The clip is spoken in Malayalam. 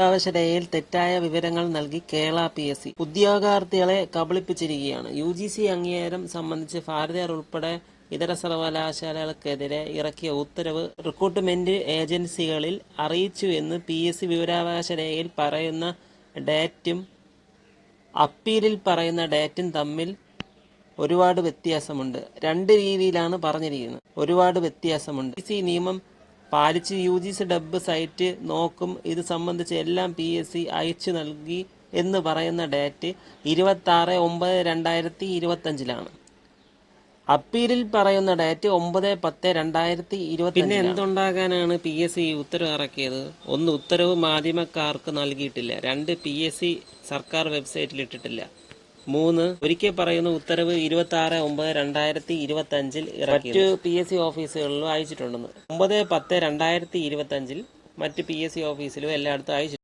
വിവരാവകാശരേഖയിൽ തെറ്റായ വിവരങ്ങൾ നൽകി കേരള PSC ഉദ്യോഗാർത്ഥികളെ കബളിപ്പിച്ചിരിക്കുകയാണ്. UGC അംഗീകാരം സംബന്ധിച്ച് ഭാരതീയർ ഉൾപ്പെടെ ഇതര സർവകലാശാലകൾക്കെതിരെ ഇറക്കിയ ഉത്തരവ് റിക്രൂട്ട്മെന്റ് ഏജൻസികളിൽ അറിയിച്ചു എന്ന് PSC വിവരാവകാശ രേഖയിൽ പറയുന്ന ഡേറ്റും അപ്പീലിൽ പറയുന്ന ഡേറ്റും തമ്മിൽ ഒരുപാട് വ്യത്യാസമുണ്ട്. രണ്ട് രീതിയിലാണ് പറഞ്ഞിരിക്കുന്നത്. ഒരുപാട് വ്യത്യാസമുണ്ട്. PSC നിയമം പാലിച്ച് UGC ഡബ്ബ് സൈറ്റ് നോക്കും. ഇത് സംബന്ധിച്ച് എല്ലാം PSC അയച്ചു നൽകി എന്ന് പറയുന്ന ഡേറ്റ് 26/9/2025 അപ്പീലിൽ പറയുന്ന ഡേറ്റ് 9/10/2020. പിന്നെ എന്തുണ്ടാകാനാണ് PSC ഉത്തരവ് ഇറക്കിയത്? ഒന്ന്, ഉത്തരവ് മാധ്യമക്കാർക്ക് നൽകിയിട്ടില്ല. രണ്ട്, PSC സർക്കാർ വെബ്സൈറ്റിൽ ഇട്ടിട്ടില്ല. 3, ഒരിക്കൽ പറയുന്ന ഉത്തരവ് 26/9/2025 മറ്റ് PSC ഓഫീസുകളിലും അയച്ചിട്ടുണ്ടെന്ന്. 9/10/2025 മറ്റ് PSC ഓഫീസിലും എല്ലായിടത്തും അയച്ചിട്ടുണ്ട്.